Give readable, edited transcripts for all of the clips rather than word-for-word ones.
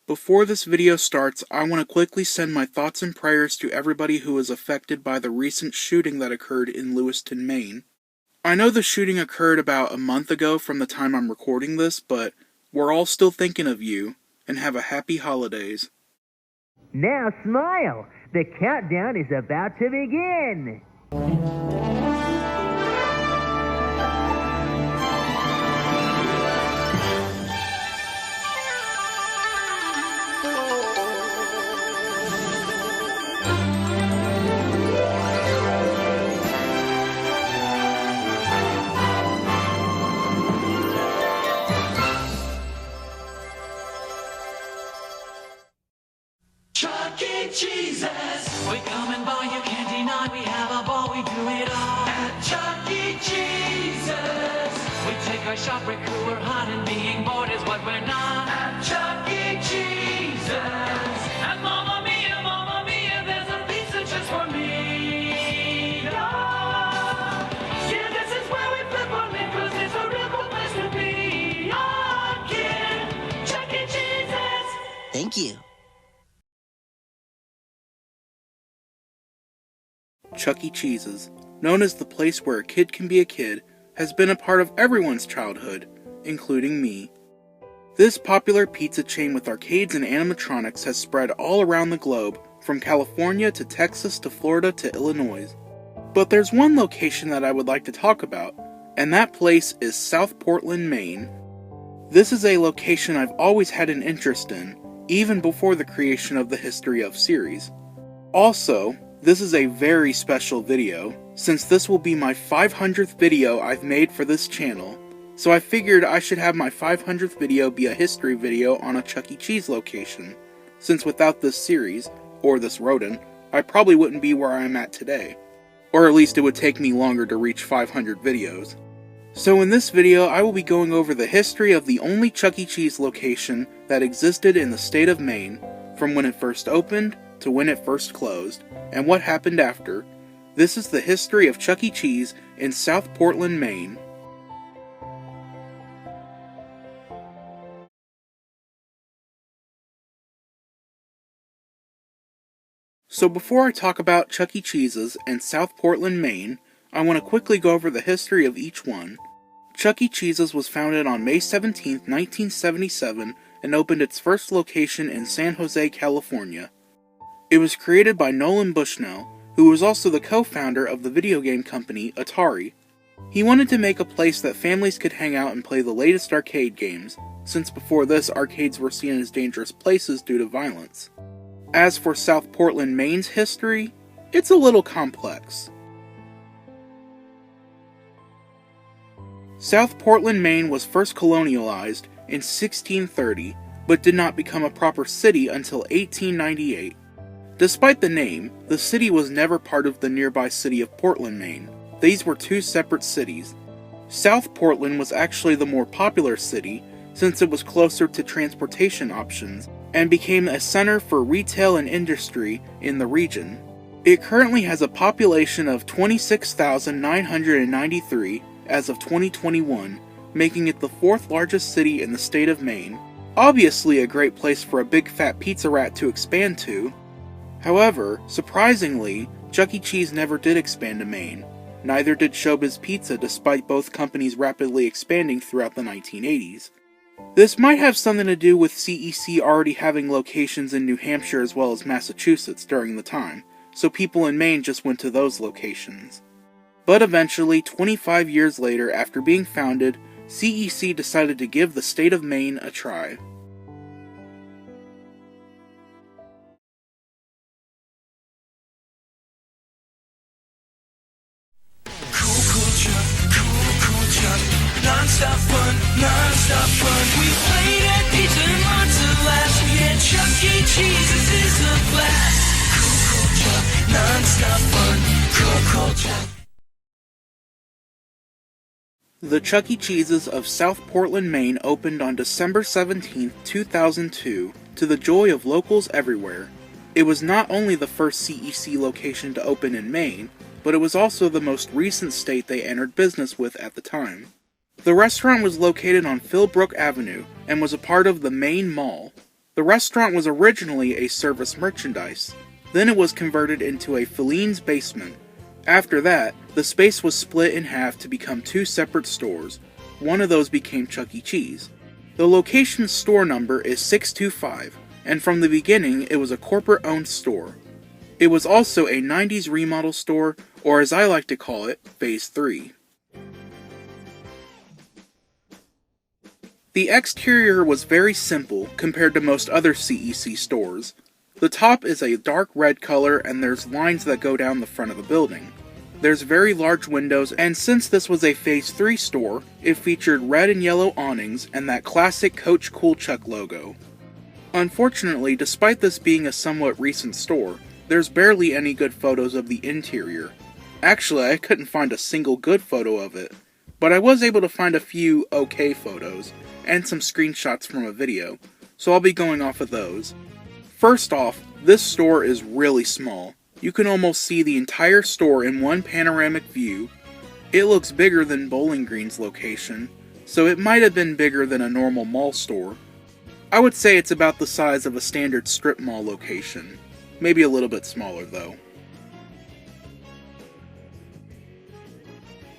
Before this video starts, I want to quickly send my thoughts and prayers to everybody who was affected by the recent shooting that occurred in Lewiston, Maine. I know the shooting occurred about a month ago from the time I'm recording this, but we're all still thinking of you, and have a happy holidays. Now smile! The countdown is about to begin! Chuck E. Cheese's. We come and buy, you can't deny. We have a ball, we do it all. At Chuck E. Cheese's. We take our shot, we're cool, we're hot, and being bored is what we're not. At Chuck E. Cheese's. And Mamma Mia, there's a pizza just for me. Yeah, this is where we flip our lid, 'cause it's a real cool place to be. Oh, kid, Chuck E. Cheese's. Thank you. Chuck E. Cheese's, known as the place where a kid can be a kid, has been a part of everyone's childhood, including me. This popular pizza chain with arcades and animatronics has spread all around the globe, from California to Texas to Florida to Illinois. But there's one location that I would like to talk about, and that place is South Portland, Maine. This is a location I've always had an interest in, even before the creation of the History of series. Also, this is a very special video, since this will be my 500th video I've made for this channel, so I figured I should have my 500th video be a history video on a Chuck E. Cheese location, since without this series, or this rodent, I probably wouldn't be where I am at today. Or at least it would take me longer to reach 500 videos. So in this video, I will be going over the history of the only Chuck E. Cheese location that existed in the state of Maine, from when it first opened to when it first closed, and what happened after. This is the history of Chuck E. Cheese in South Portland, Maine. So before I talk about Chuck E. Cheese's in South Portland, Maine, I want to quickly go over the history of each one. Chuck E. Cheese's was founded on May 17, 1977, and opened its first location in San Jose, California. It was created by Nolan Bushnell, who was also the co-founder of the video game company Atari. He wanted to make a place that families could hang out and play the latest arcade games, since before this arcades were seen as dangerous places due to violence. As for South Portland, Maine's history, it's a little complex. South Portland, Maine was first colonialized in 1630, but did not become a proper city until 1898. Despite the name, the city was never part of the nearby city of Portland, Maine. These were two separate cities. South Portland was actually the more popular city, since it was closer to transportation options, and became a center for retail and industry in the region. It currently has a population of 26,993 as of 2021, making it the fourth largest city in the state of Maine. Obviously a great place for a big fat pizza rat to expand to. However, surprisingly, Chuck E. Cheese never did expand to Maine. Neither did Showbiz Pizza, despite both companies rapidly expanding throughout the 1980s. This might have something to do with CEC already having locations in New Hampshire as well as Massachusetts during the time, so people in Maine just went to those locations. But eventually, 25 years later after being founded, CEC decided to give the state of Maine a try. Non-stop fun, non-stop fun. We played at pizza and lots of laughs. Yeah, Chuck E. Cheese's is a blast. Cool Chuck, non-stop fun. Cool Chuck. The Chuck E. Cheese's of South Portland, Maine opened on December 17, 2002, to the joy of locals everywhere. It was not only the first CEC location to open in Maine, but it was also the most recent state they entered business with at the time. The restaurant was located on Philbrook Avenue and was a part of the Maine Mall. The restaurant was originally a service merchandise. Then it was converted into a Feline's basement. After that, the space was split in half to become two separate stores. One of those became Chuck E. Cheese. The location's store number is 625, and from the beginning it was a corporate-owned store. It was also a 90s remodel store, or as I like to call it, Phase 3. The exterior was very simple compared to most other CEC stores. The top is a dark red color and there's lines that go down the front of the building. There's very large windows, and since this was a Phase 3 store, it featured red and yellow awnings and that classic Coach Cool Chuck logo. Unfortunately, despite this being a somewhat recent store, there's barely any good photos of the interior. Actually, I couldn't find a single good photo of it, but I was able to find a few okay photos, and some screenshots from a video, so I'll be going off of those. First off, this store is really small. You can almost see the entire store in one panoramic view. It looks bigger than Bowling Green's location, so it might have been bigger than a normal mall store. I would say it's about the size of a standard strip mall location. Maybe a little bit smaller though.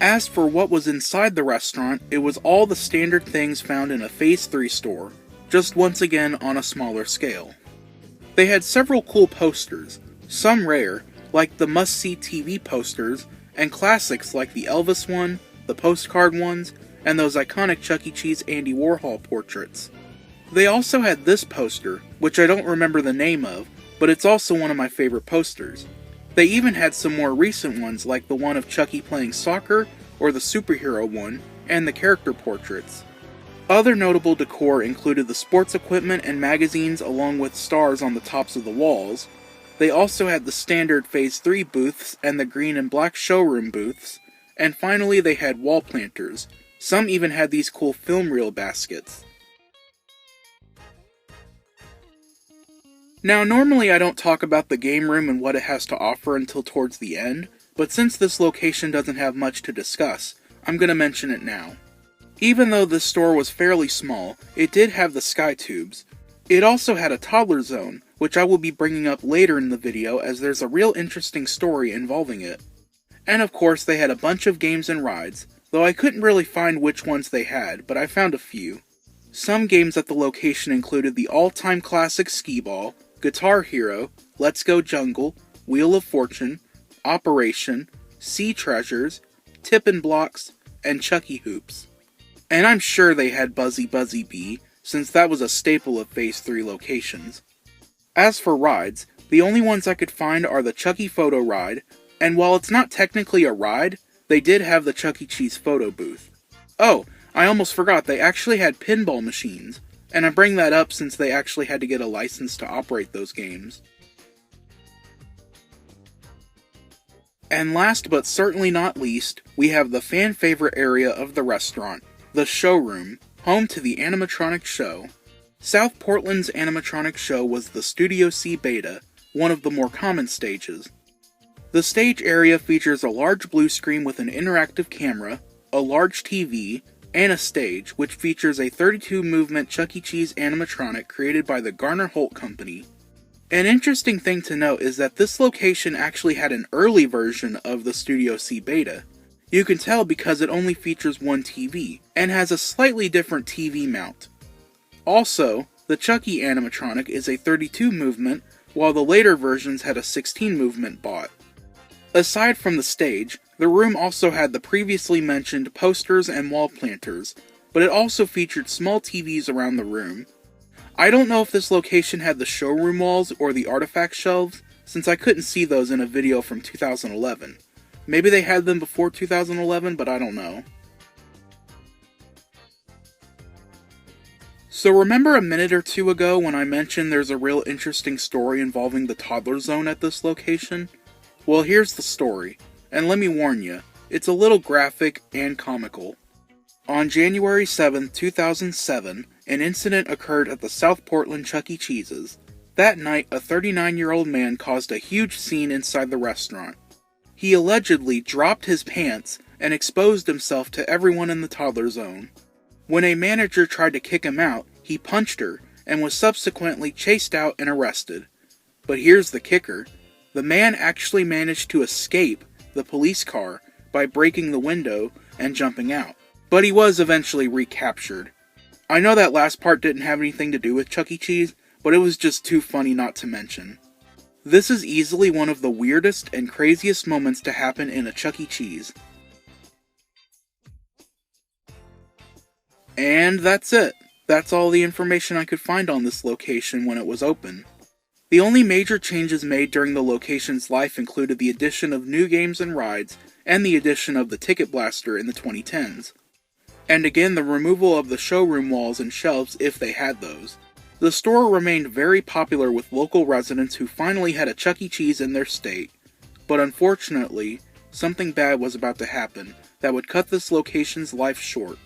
As for what was inside the restaurant, it was all the standard things found in a Phase 3 store, just once again on a smaller scale. They had several cool posters, some rare, like the must-see TV posters, and classics like the Elvis one, the postcard ones, and those iconic Chuck E. Cheese Andy Warhol portraits. They also had this poster, which I don't remember the name of, but it's also one of my favorite posters. They even had some more recent ones like the one of Chucky playing soccer, or the superhero one, and the character portraits. Other notable decor included the sports equipment and magazines along with stars on the tops of the walls. They also had the standard Phase 3 booths and the green and black showroom booths, and finally they had wall planters. Some even had these cool film reel baskets. Now normally I don't talk about the game room and what it has to offer until towards the end, but since this location doesn't have much to discuss, I'm going to mention it now. Even though this store was fairly small, it did have the sky tubes. It also had a toddler zone, which I will be bringing up later in the video as there's a real interesting story involving it. And of course they had a bunch of games and rides, though I couldn't really find which ones they had, but I found a few. Some games at the location included the all-time classic Skee-Ball, Guitar Hero, Let's Go Jungle, Wheel of Fortune, Operation, Sea Treasures, Tippin' Blocks, and Chucky Hoops. And I'm sure they had Buzzy Buzzy Bee, since that was a staple of Phase 3 locations. As for rides, the only ones I could find are the Chucky Photo Ride, and while it's not technically a ride, they did have the Chuck E. Cheese photo booth. Oh, I almost forgot, they actually had pinball machines, and I bring that up since they actually had to get a license to operate those games. And last but certainly not least, we have the fan favorite area of the restaurant, the showroom, home to the animatronic show. South Portland's animatronic show was the Studio C Beta, one of the more common stages. The stage area features a large blue screen with an interactive camera, a large TV, and a stage, which features a 32-movement Chuck E. Cheese animatronic created by the Garner Holt Company. An interesting thing to note is that this location actually had an early version of the Studio C Beta. You can tell because it only features one TV, and has a slightly different TV mount. Also, the Chucky animatronic is a 32-movement, while the later versions had a 16-movement bot. Aside from the stage, the room also had the previously mentioned posters and wall planters, but it also featured small TVs around the room. I don't know if this location had the showroom walls or the artifact shelves, since I couldn't see those in a video from 2011. Maybe they had them before 2011, but I don't know. So remember a minute or two ago when I mentioned there's a real interesting story involving the toddler zone at this location? Well, here's the story, and let me warn you, it's a little graphic and comical. On January 7, 2007, an incident occurred at the South Portland Chuck E. Cheese's. That night, a 39-year-old man caused a huge scene inside the restaurant. He allegedly dropped his pants and exposed himself to everyone in the toddler zone. When a manager tried to kick him out, he punched her, and was subsequently chased out and arrested. But here's the kicker. The man actually managed to escape the police car by breaking the window and jumping out. But he was eventually recaptured. I know that last part didn't have anything to do with Chuck E. Cheese, but it was just too funny not to mention. This is easily one of the weirdest and craziest moments to happen in a Chuck E. Cheese. And that's it. That's all the information I could find on this location when it was open. The only major changes made during the location's life included the addition of new games and rides, and the addition of the Ticket Blaster in the 2010s. And again, the removal of the showroom walls and shelves if they had those. The store remained very popular with local residents who finally had a Chuck E. Cheese in their state. But unfortunately, something bad was about to happen that would cut this location's life short.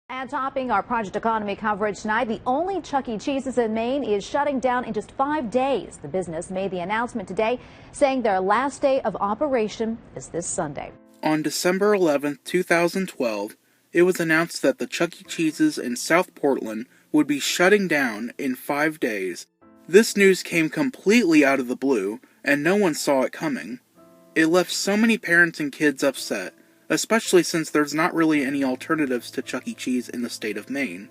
And topping our Project Economy coverage tonight, the only Chuck E. Cheese's in Maine is shutting down in just 5 days. The business made the announcement today, saying their last day of operation is this Sunday. On December 11, 2012, it was announced that the Chuck E. Cheese's in South Portland would be shutting down in 5 days. This news came completely out of the blue, and no one saw it coming. It left so many parents and kids upset, especially since there's not really any alternatives to Chuck E. Cheese in the state of Maine.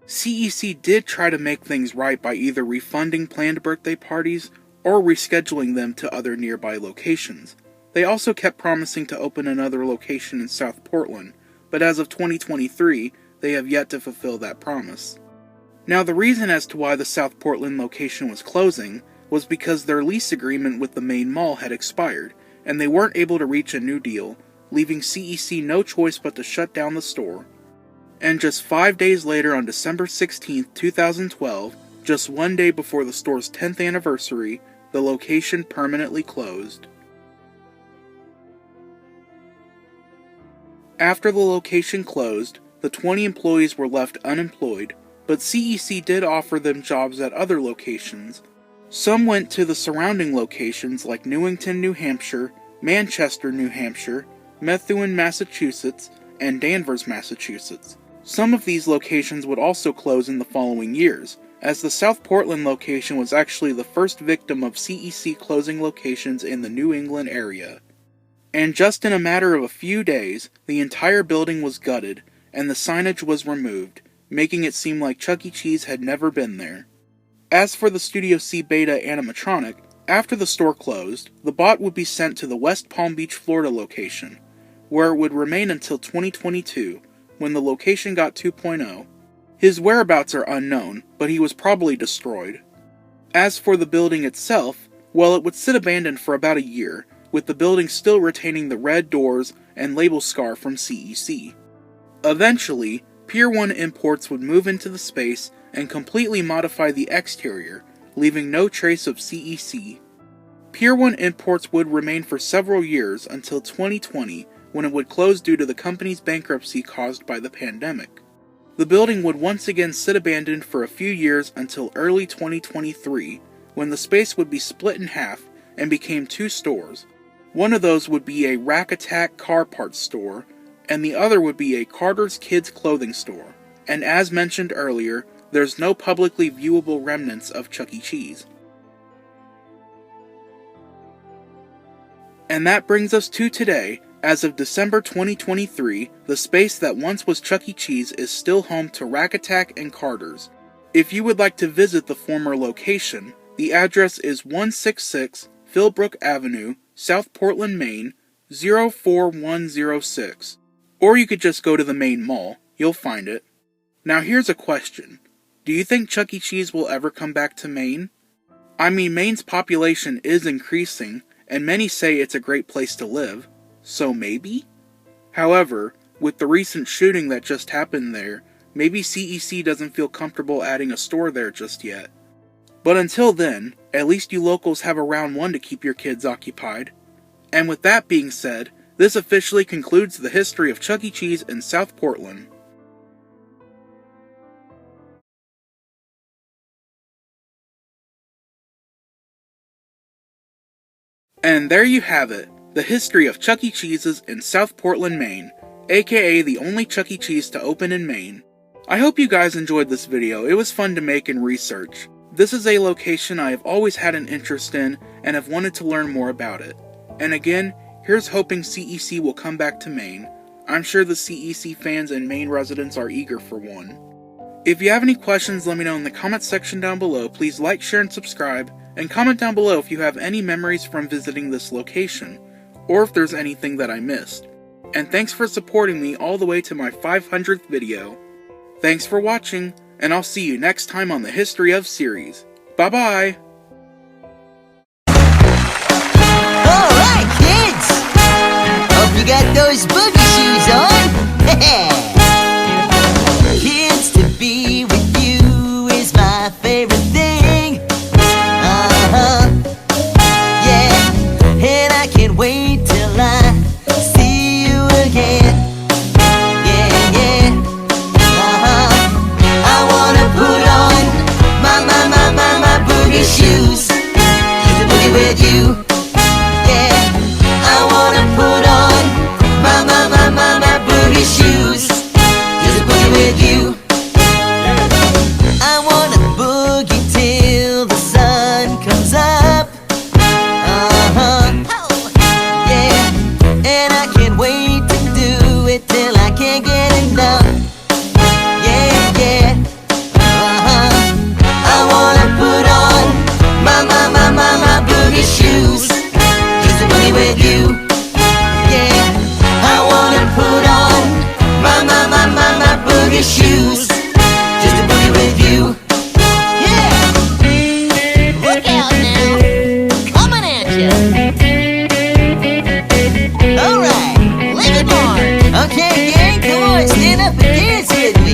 CEC did try to make things right by either refunding planned birthday parties or rescheduling them to other nearby locations. They also kept promising to open another location in South Portland, but as of 2023, they have yet to fulfill that promise. Now, the reason as to why the South Portland location was closing was because their lease agreement with the Maine Mall had expired, and they weren't able to reach a new deal, leaving CEC no choice but to shut down the store. And just 5 days later, on December 16, 2012, just one day before the store's 10th anniversary, the location permanently closed. After the location closed, the 20 employees were left unemployed, but CEC did offer them jobs at other locations. Some went to the surrounding locations like Newington, New Hampshire, Manchester, New Hampshire, Methuen, Massachusetts, and Danvers, Massachusetts. Some of these locations would also close in the following years, as the South Portland location was actually the first victim of CEC closing locations in the New England area. And just in a matter of a few days, the entire building was gutted, and the signage was removed, making it seem like Chuck E. Cheese had never been there. As for the Studio C Beta animatronic, after the store closed, the bot would be sent to the West Palm Beach, Florida location, where it would remain until 2022, when the location got 2.0. His whereabouts are unknown, but he was probably destroyed. As for the building itself, well, it would sit abandoned for about a year, with the building still retaining the red doors and label scar from CEC. Eventually, Pier 1 Imports would move into the space and completely modify the exterior, leaving no trace of CEC. Pier 1 Imports would remain for several years until 2020, when it would close due to the company's bankruptcy caused by the pandemic. The building would once again sit abandoned for a few years until early 2023, when the space would be split in half and became 2 stores. One of those would be a Rack Attack car parts store, and the other would be a Carter's Kids clothing store. And as mentioned earlier, there's no publicly viewable remnants of Chuck E. Cheese. And that brings us to today. As of December 2023, the space that once was Chuck E. Cheese is still home to Rack Attack and Carter's. If you would like to visit the former location, the address is 166 Philbrook Avenue, South Portland, Maine, 04106. Or you could just go to the Maine Mall, you'll find it. Now here's a question. Do you think Chuck E. Cheese will ever come back to Maine? I mean, Maine's population is increasing, and many say it's a great place to live. So maybe? However, with the recent shooting that just happened there, maybe CEC doesn't feel comfortable adding a store there just yet. But until then, at least you locals have around one to keep your kids occupied. And with that being said, this officially concludes the history of Chuck E. Cheese in South Portland. And there you have it. the history of Chuck E. Cheese's in South Portland, Maine, aka the only Chuck E. Cheese to open in Maine. I hope you guys enjoyed this video. It was fun to make and research. This is a location I have always had an interest in and have wanted to learn more about it. And again, here's hoping CEC will come back to Maine. I'm sure the CEC fans and Maine residents are eager for one. If you have any questions, let me know in the comment section down below. Please like, share, and subscribe, and comment down below if you have any memories from visiting this location, or if there's anything that I missed. And thanks for supporting me all the way to my 500th video. Thanks for watching, and I'll see you next time on the History of series. Bye-bye! Alright, kids! Hope you got those boogie shoes on! Kids, to be with you is my favorite thing. Yeah, and I can't wait till I see you again. Yeah. I wanna put on my boogie shoes. Just a boogie with you. Yeah, I wanna put on my boogie shoes. Just a boogie with you. I wanna boogie till the sun comes up. Yeah, and I can't wait to do it till I can't get enough. Yeah. I wanna put on my boogie shoes. Just a boogie with you. Yeah, I wanna put on my boogie shoes. Just a boogie with you. Yeah. Look out now. Coming at you. Alright, leave it more. Okay, gang, come on, stand up and dance with me.